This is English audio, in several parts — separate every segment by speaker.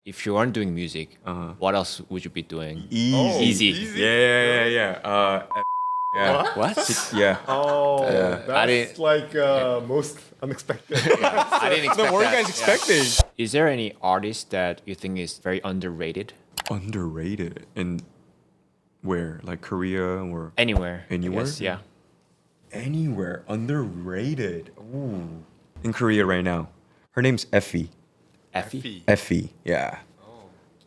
Speaker 1: If you weren't doing music, what else would you be doing?
Speaker 2: Easy.
Speaker 1: Easy.
Speaker 2: Yeah. Yeah.
Speaker 1: What?
Speaker 2: Yeah.
Speaker 3: Oh,
Speaker 2: Yeah.
Speaker 1: I
Speaker 3: that's
Speaker 1: didn't-
Speaker 3: like most unexpected.
Speaker 1: I didn't expect
Speaker 2: What were you
Speaker 1: that.
Speaker 2: guys expecting?
Speaker 1: Is there any artist that you think is very underrated?
Speaker 2: Underrated. And where? Like Korea or
Speaker 1: Anywhere. I
Speaker 2: Anywhere?
Speaker 1: guess, yeah.
Speaker 2: anywhere? Underrated. Ooh. In Korea right now. Her name's Effie.
Speaker 1: Effie?
Speaker 2: Effie, yeah.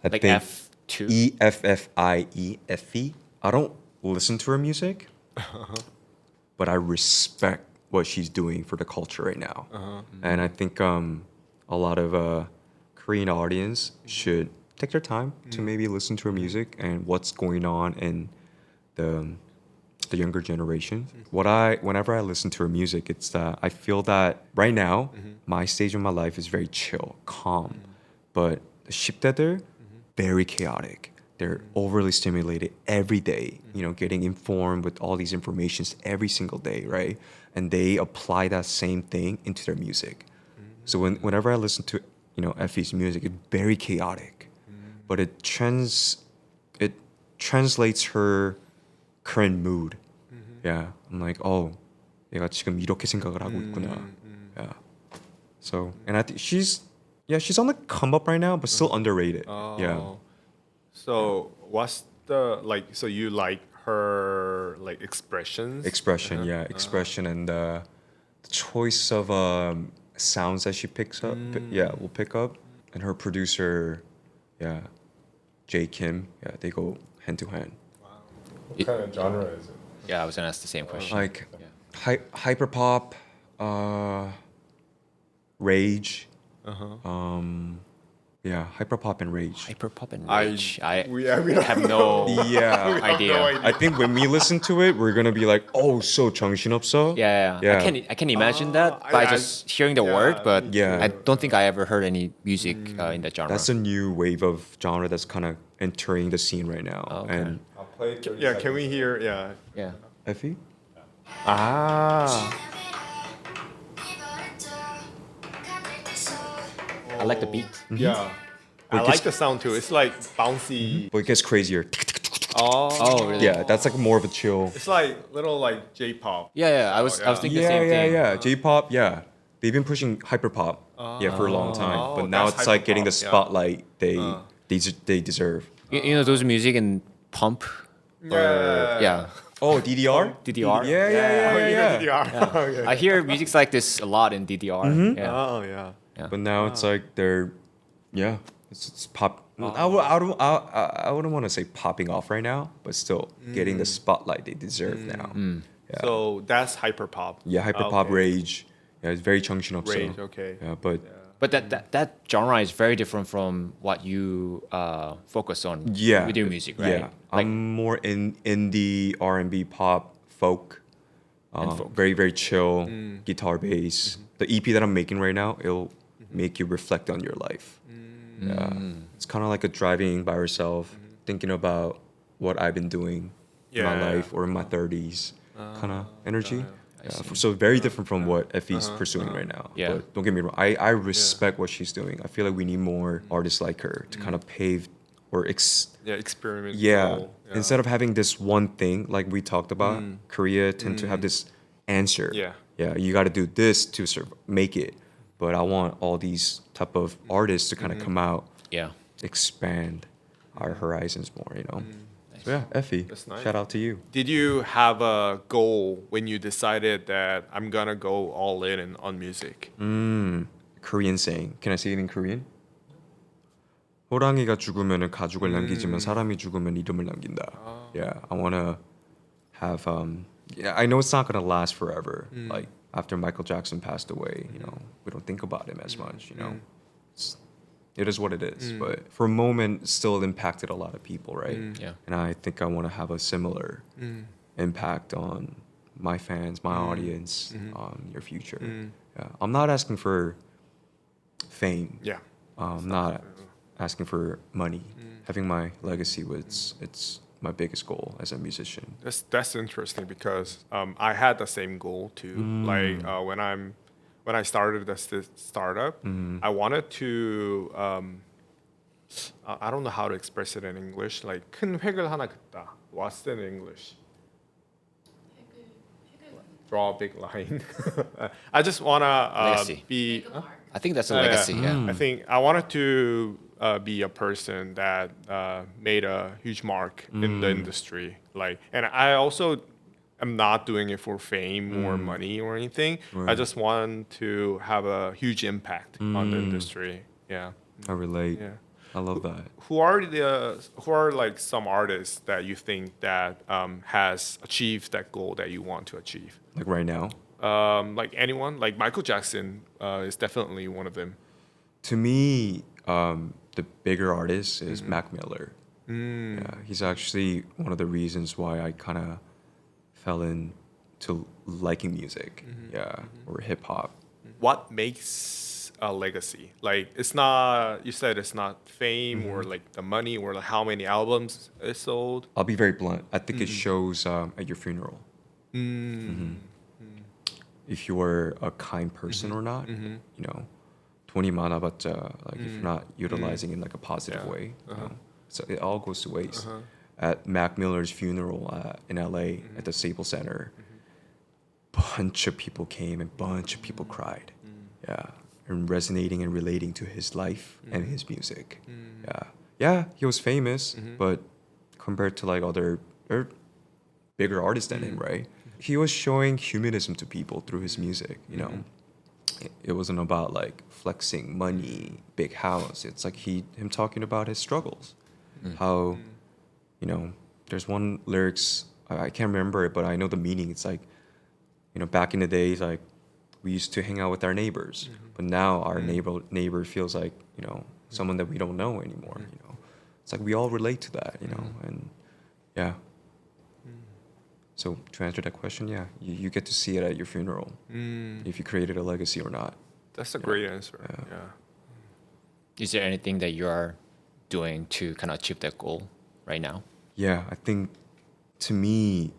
Speaker 2: I
Speaker 1: Like
Speaker 2: think
Speaker 1: F2?
Speaker 2: Effie. Effie. I don't listen to her music, but I respect what she's doing for the culture right now. And I think a lot of Korean audience should take their time to maybe listen to her music and what's going on in the younger generation. Whenever I listen to her music, it's that I feel that right now my stage of my life is very chill, calm, but the 10대들 very chaotic. They're overly stimulated every day, getting informed with all these informations every single day, right? And they apply that same thing into their music. So whenever I listen to, Effie's music, it's very chaotic, but it translates her current mood. Yeah, I'm like, oh, 얘가 지금 이렇게 생각을 하고 있구나. Yeah. So, and I think she's on the come up right now, but still underrated. Yeah.
Speaker 3: So what's the so you like her expressions?
Speaker 2: Expression, expression and the choice of sounds that she picks up. Will pick up. And her producer, J Kim, they go hand to hand.
Speaker 3: What kind of genre is it?
Speaker 1: Yeah, I was gonna ask the same question.
Speaker 2: Like hyper pop, rage. Hyper pop and rage.
Speaker 1: Hyperpop and rage.
Speaker 3: We don't
Speaker 1: have no
Speaker 2: Yeah.
Speaker 1: idea.
Speaker 2: I think when we listen to it, we're gonna be like, oh, so 정신없어.
Speaker 1: Yeah. I can imagine that by just hearing the word, but
Speaker 2: Yeah.
Speaker 1: I don't think I ever heard any music in that genre.
Speaker 2: That's a new wave of genre that's kind of entering the scene right now.
Speaker 1: Oh, okay.
Speaker 2: And
Speaker 3: I'll play 30 seconds. Can we hear?
Speaker 1: Yeah.
Speaker 2: Effie?
Speaker 1: I like the beat.
Speaker 3: Yeah. I like the sound too. It's like bouncy.
Speaker 2: But it gets crazier.
Speaker 1: Oh, really?
Speaker 2: Yeah, that's like more of a chill.
Speaker 3: It's like little J-pop.
Speaker 1: Yeah. I was thinking the same thing.
Speaker 2: J-pop, they've been pushing hyperpop, for a long time. But now
Speaker 3: that's
Speaker 2: it's like getting the
Speaker 3: hyperpop,
Speaker 2: spotlight they deserve.
Speaker 1: You know those music in Pump? Yeah.
Speaker 2: Oh, DDR?
Speaker 1: DDR?
Speaker 2: Yeah.
Speaker 3: DDR. Okay.
Speaker 1: I hear music like this a lot in DDR. Yeah.
Speaker 3: Oh yeah.
Speaker 2: But now it's like it's pop. I wouldn't want to say popping off right now, but still getting the spotlight they deserve now. Yeah.
Speaker 3: So that's hyperpop.
Speaker 2: Yeah, hyperpop
Speaker 3: Okay.
Speaker 2: rage. Yeah, it's very 정신없어.
Speaker 3: Rage. Okay.
Speaker 2: Yeah, but
Speaker 1: But that genre is very different from what you focus on with your music, right?
Speaker 2: Yeah, I'm more in indie, R&B, pop, folk.
Speaker 1: folk.
Speaker 2: Very, very chill, guitar, bass. The EP that I'm making right now, it'll make you reflect on your life. Yeah, it's kind of like a driving by yourself, thinking about what I've been doing in my life or in my 30s, kind of energy. So very different from what Effie's pursuing right now.
Speaker 1: Yeah.
Speaker 2: But don't get me wrong, I respect what she's doing. I feel like we need more artists like her to kind of pave or
Speaker 3: Experiment.
Speaker 2: instead of having this one thing like we talked about, Korea tend to have this answer. Yeah, you got to do this to make it. But I want all these type of artists to kind of come out, expand our horizons more, So yeah, Effie,
Speaker 3: That's nice.
Speaker 2: shout out to you.
Speaker 3: Did you have a goal when you decided that I'm gonna go all in on music?
Speaker 2: Korean saying. Can I say it in Korean? 호랑이가 죽으면 가죽을 남기지만 사람이 죽으면 이름을 남긴다. Yeah, I want to have I know it's not going to last forever. Like after Michael Jackson passed away, we don't think about him as much, It is what it is, but for a moment, it still impacted a lot of people, right?
Speaker 1: Yeah.
Speaker 2: And I think I want to have a similar impact on my fans, my audience, your future. Yeah. I'm not asking for fame.
Speaker 3: Yeah.
Speaker 2: I'm not asking for money. Having my legacy it's my biggest goal as a musician.
Speaker 3: That's interesting because I had the same goal too. Like when I started this startup, I wanted to I don't know how to express it in English. Like 큰 획을 하나 긋다. What's in English? Draw a big line. I just wanna
Speaker 1: Legacy.
Speaker 3: be.
Speaker 1: I think that's a legacy. Yeah.
Speaker 3: I think I wanted to be a person that made a huge mark in the industry. Like, and I also am not doing it for fame or money or anything. I just want to have a huge impact on the industry. Yeah.
Speaker 2: I relate.
Speaker 3: Yeah.
Speaker 2: I love that.
Speaker 3: Who are like some artists that you think that has achieved that goal that you want to achieve?
Speaker 2: Like right now.
Speaker 3: Like anyone, like Michael Jackson is definitely one of them.
Speaker 2: To me, the bigger artist is Mac Miller. Yeah, he's actually one of the reasons why I kind of fell into liking music. Yeah, or hip hop.
Speaker 3: What makes a legacy? Like it's not. You said it's not fame or like the money or like how many albums is sold.
Speaker 2: I'll be very blunt. I think it shows at your funeral. If you were a kind person or not, you know, 20 많아봤자, like if you're not utilizing it in like a positive way, you know, so it all goes to waste. At Mac Miller's funeral in LA at the Staples Center, bunch of people came and bunch of people cried. Yeah, and resonating and relating to his life and his music. Yeah, he was famous, but compared to like other bigger artists than him, right? He was showing humanism to people through his music, you know. It wasn't about like flexing money, big house. It's like him talking about his struggles. How, you know, there's one lyrics, I can't remember it, but I know the meaning. It's like, you know, back in the days, like we used to hang out with our neighbors, but now our neighbor feels like, you know, someone that we don't know anymore, you know. It's like we all relate to that, you know, and yeah. So to answer that question, yeah, you get to see it at your funeral, if you created a legacy or not.
Speaker 3: That's a great answer. Yeah.
Speaker 1: Is there anything that you are doing to kind of achieve that goal right now?
Speaker 2: Yeah, I think to me,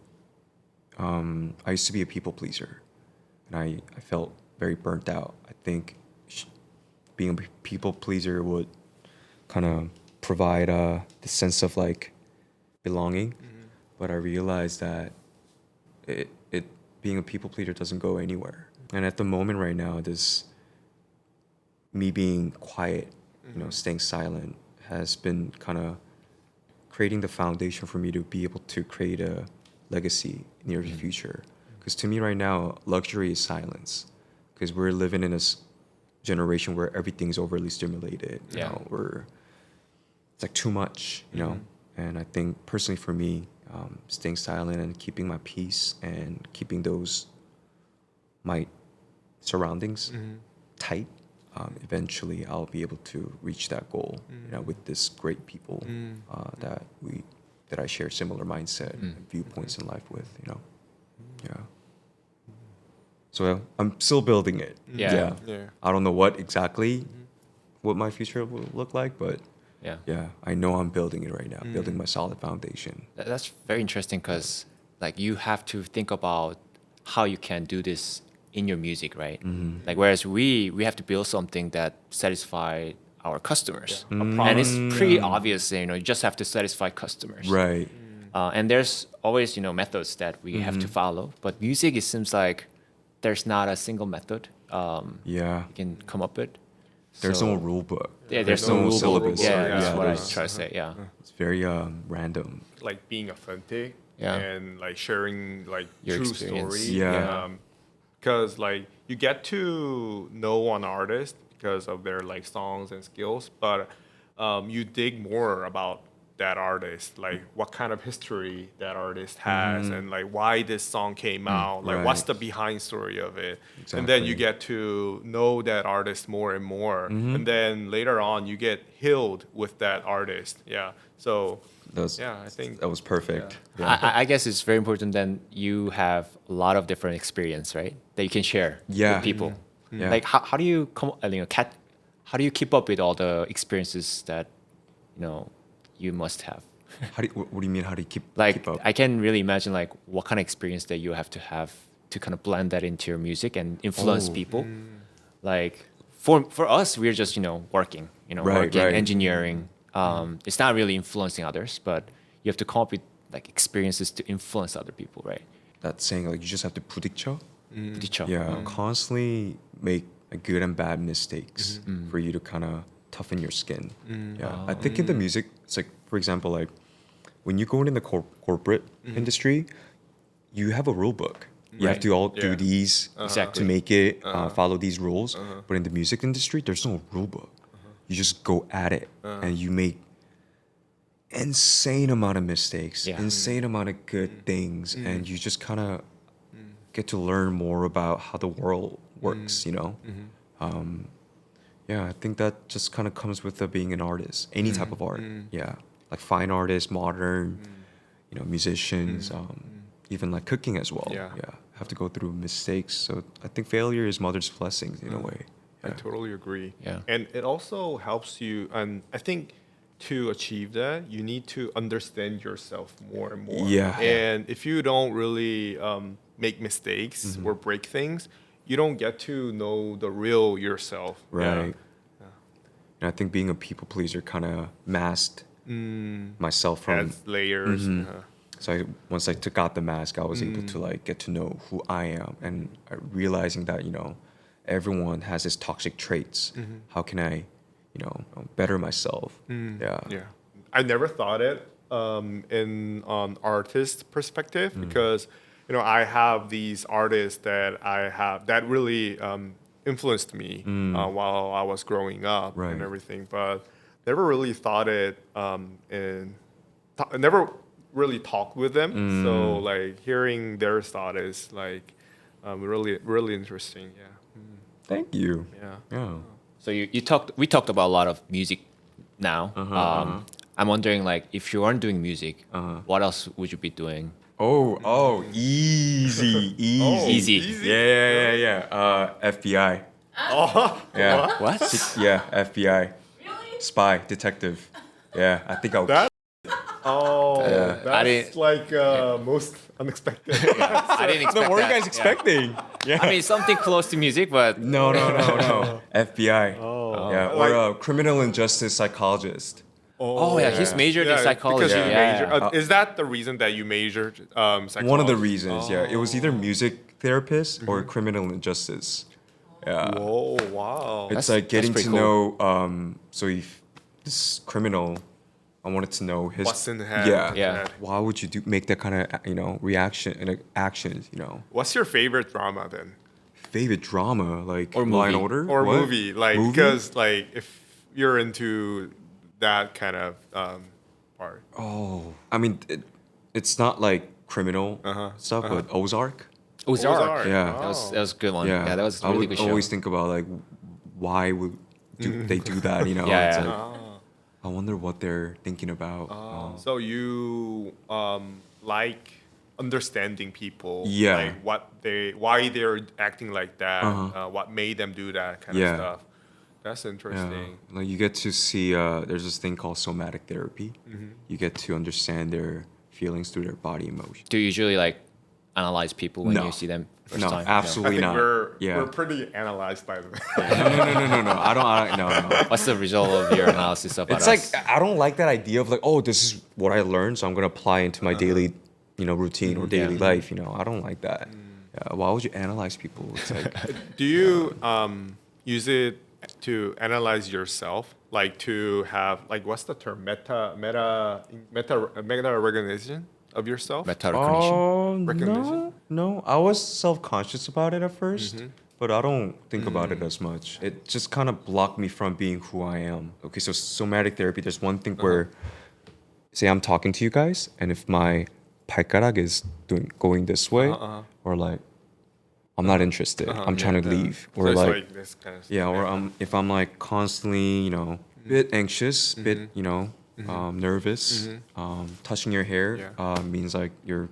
Speaker 2: I used to be a people pleaser, and I felt very burnt out. I think being a people pleaser would kind of provide the sense of like belonging, but I realized that it being a people pleaser doesn't go anywhere. And at the moment right now, this me being quiet, you know, staying silent has been kind of creating the foundation for me to be able to create a legacy near the future. Because to me right now, luxury is silence. Because we're living in a generation where everything's overly stimulated. You know, it's like too much, you know. And I think personally for me, staying silent and keeping my peace and keeping my surroundings tight, eventually I'll be able to reach that goal, you know, with this great people that I share similar mindset and viewpoints in life with, you know. Yeah. So I'm still building it.
Speaker 1: Yeah.
Speaker 2: I don't know what my future will look like, but yeah, I know I'm building it right now, building my solid foundation.
Speaker 1: That's very interesting because like you have to think about how you can do this in your music, right? Like whereas we have to build something that satisfy our customers, and it's pretty obvious, you know, you just have to satisfy customers,
Speaker 2: Right.
Speaker 1: And there's always, you know, methods that we have to follow. But music, it seems like there's not a single method you can come up with.
Speaker 2: There's
Speaker 1: So-
Speaker 2: no rule book.
Speaker 1: Yeah, there's no rule book.
Speaker 2: syllabus.
Speaker 1: Yeah, that's what I
Speaker 2: there's-
Speaker 1: try to say. Yeah.
Speaker 2: It's very random.
Speaker 3: Like being authentic
Speaker 1: Yeah.
Speaker 3: and like sharing like
Speaker 1: Your
Speaker 3: true
Speaker 1: experience.
Speaker 3: story.
Speaker 2: Yeah.
Speaker 3: Because like you get to know an artist because of their like songs and skills, but you dig more about that artist, like what kind of history that artist has, and like why this song came out, like what's
Speaker 2: Right.
Speaker 3: the behind story of it, and then you
Speaker 2: Exactly.
Speaker 3: get to know that artist more and more, and then later on you get healed with that artist. Yeah, so I think
Speaker 2: That was perfect.
Speaker 1: I guess it's very important then you have a lot of different experience, right? That you can share
Speaker 2: Yeah.
Speaker 1: with people.
Speaker 2: Yeah.
Speaker 1: Like how do you how do you keep up with all the experiences that, you know, you must have?
Speaker 2: What do you mean? How do you keep
Speaker 1: Like
Speaker 2: up?
Speaker 1: I can really imagine like what kind of experience that you have to kind of blend that into your music and influence people. Like for us, we're just, you know, working,
Speaker 2: Right,
Speaker 1: working,
Speaker 2: right.
Speaker 1: engineering, It's not really influencing others, but you have to come up with like experiences to influence other people, right?
Speaker 2: That saying like you just have to 부딪혀.
Speaker 1: 부딪혀.
Speaker 2: Yeah, constantly make good and bad mistakes for you to kind of toughen your skin. Yeah, I think in the music, it's like for example, like when you go in the corporate industry, you have a rule book. You have
Speaker 1: Right.
Speaker 2: to all do
Speaker 3: Yeah.
Speaker 2: these
Speaker 1: Exactly.
Speaker 2: to make it follow these rules. But in the music industry, there's no rule book. You just go at it and you make insane amount of mistakes,
Speaker 1: Yeah.
Speaker 2: insane amount of good things, and you just kind of get to learn more about how the world works. You know. Yeah, I think that just kind of comes with being an artist, any type of art. Yeah, like fine artists, modern, musicians, even like cooking as well.
Speaker 3: Yeah.
Speaker 2: Have to go through mistakes. So I think failure is mother's blessings in a way.
Speaker 3: I totally agree.
Speaker 1: Yeah.
Speaker 3: And it also helps you, and I think to achieve that, you need to understand yourself more and more.
Speaker 2: Yeah.
Speaker 3: And if you don't really make mistakes or break things, you don't get to know the real yourself.
Speaker 2: Right. And I think being a people pleaser kind of masked myself
Speaker 3: Yeah.
Speaker 2: from.
Speaker 3: Adds layers.
Speaker 2: So once I took out the mask, I was able to like get to know who I am, and realizing that everyone has his toxic traits. How can I, better myself? Yeah.
Speaker 3: Yeah, I never thought it in an artist perspective because I have these artists that really influenced me while I was growing up
Speaker 2: Right.
Speaker 3: and everything, but never really thought it never really talked with them. So like hearing their thought is like really interesting. Yeah.
Speaker 2: Thank you.
Speaker 3: Yeah.
Speaker 2: Yeah.
Speaker 1: So we talked about a lot of music now. I'm wondering like if you aren't doing music, what else would you be doing?
Speaker 2: Easy.
Speaker 1: Easy.
Speaker 2: Yeah. FBI. Yeah.
Speaker 1: What?
Speaker 2: Yeah, FBI. Spy, detective. Yeah, I think I'll.
Speaker 3: That- Oh,
Speaker 2: Yeah.
Speaker 1: I
Speaker 3: that's
Speaker 1: didn't-
Speaker 3: like most unexpected.
Speaker 1: I didn't expect
Speaker 2: What were you
Speaker 1: that.
Speaker 2: guys
Speaker 1: Yeah.
Speaker 2: expecting? Yeah.
Speaker 1: I mean, something close to music, but
Speaker 2: No. FBI.
Speaker 3: Oh.
Speaker 2: Yeah, or a criminal injustice psychologist.
Speaker 1: oh yeah, he's majored in psychology.
Speaker 3: Because you
Speaker 1: Yeah.
Speaker 3: major, is that the reason that you majored psychology?
Speaker 2: One of the reasons, yeah. It was either music therapist or criminal injustice. Yeah.
Speaker 3: Oh wow.
Speaker 2: It's
Speaker 1: That's-
Speaker 2: like getting
Speaker 1: that's
Speaker 2: to
Speaker 1: pretty
Speaker 2: know, so if this criminal, I wanted to know his.
Speaker 3: What's in the head?
Speaker 2: Yeah.
Speaker 1: Yeah.
Speaker 2: Why would you make that kind of, reaction and actions,
Speaker 3: What's your favorite drama then?
Speaker 2: Favorite drama, like
Speaker 1: Or
Speaker 2: Law and
Speaker 1: movie.
Speaker 2: Order?
Speaker 3: Or
Speaker 2: What?
Speaker 3: movie? Like
Speaker 2: Movie?
Speaker 3: because like if you're into that kind of part.
Speaker 2: Oh, I mean, it's not like criminal stuff, but Ozark.
Speaker 1: Ozark.
Speaker 3: Ozark.
Speaker 2: Yeah.
Speaker 1: That was a good one. Yeah, that was a
Speaker 2: I
Speaker 1: really
Speaker 2: would
Speaker 1: good show.
Speaker 2: always think about like, why would they do that?
Speaker 1: Yeah,
Speaker 2: It's
Speaker 1: yeah.
Speaker 2: like, I wonder what they're thinking about.
Speaker 3: So you like understanding people,
Speaker 2: Yeah.
Speaker 3: like why they're acting like that, what made them do that kind
Speaker 2: Yeah.
Speaker 3: of stuff. That's
Speaker 2: Yeah.
Speaker 3: interesting.
Speaker 2: Like you get to see. There's this thing called somatic therapy. You get to understand their feelings through their body emotion.
Speaker 1: Do you usually like analyze people when
Speaker 2: No.
Speaker 1: you see them first
Speaker 2: No,
Speaker 1: time?
Speaker 3: I
Speaker 2: absolutely
Speaker 3: think
Speaker 2: not.
Speaker 3: we're
Speaker 2: Yeah.
Speaker 3: pretty analyzed by the way.
Speaker 2: No. I don't. No.
Speaker 1: What's the result of your analysis about
Speaker 2: It's
Speaker 1: us?
Speaker 2: like I don't like that idea of like, oh, this is what I learned, so I'm gonna apply into my daily, routine or daily
Speaker 1: Yeah.
Speaker 2: life. I don't like that. Why would you analyze people? It's like,
Speaker 3: Do you use it to analyze yourself, like to have like what's the term meta recognition of yourself?
Speaker 1: meta recognition.
Speaker 3: Recognition?
Speaker 2: no. I was self-conscious about it at 1st, but I don't think about it as much. It just kind of blocked me from being who I am. Okay, so somatic therapy. There's one thing where, say, I'm talking to you guys, and if my 발가락 is going this way, or like, I'm not interested. I'm trying to leave,
Speaker 3: So
Speaker 2: or
Speaker 3: it's
Speaker 2: like
Speaker 3: this kind of stuff.
Speaker 2: yeah, or if I'm like constantly, bit anxious, bit, nervous, touching your hair
Speaker 3: Yeah.
Speaker 2: means like you're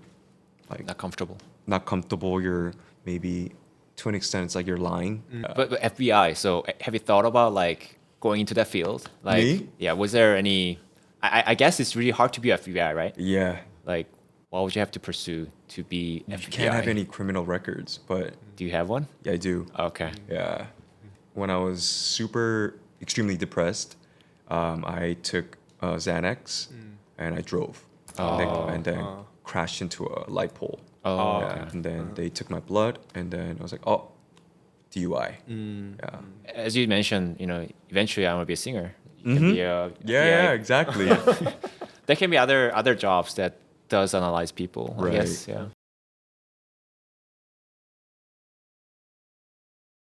Speaker 2: like
Speaker 1: Not comfortable.
Speaker 2: not comfortable. You're maybe to an extent, it's like you're lying.
Speaker 1: But FBI. So have you thought about like going into that field? Like,
Speaker 2: Me?
Speaker 1: yeah. Was there any? I guess it's really hard to be FBI, right?
Speaker 2: Yeah,
Speaker 1: Like, what would you have to pursue to be FBI?
Speaker 2: you can't have any criminal records, but
Speaker 1: Do you have one?
Speaker 2: yeah, I do.
Speaker 1: Okay.
Speaker 2: Yeah, when I was extremely depressed, I took Xanax, and I drove, and then crashed into a light pole.
Speaker 1: Oh,
Speaker 2: Yeah, and then they took my blood, and then I was like, oh, DUI. Yeah.
Speaker 1: As you mentioned, eventually I want to be a singer. You can be a,
Speaker 2: Yeah, exactly.
Speaker 1: there can be other jobs that does analyze people. I
Speaker 2: Right.
Speaker 1: guess, yeah.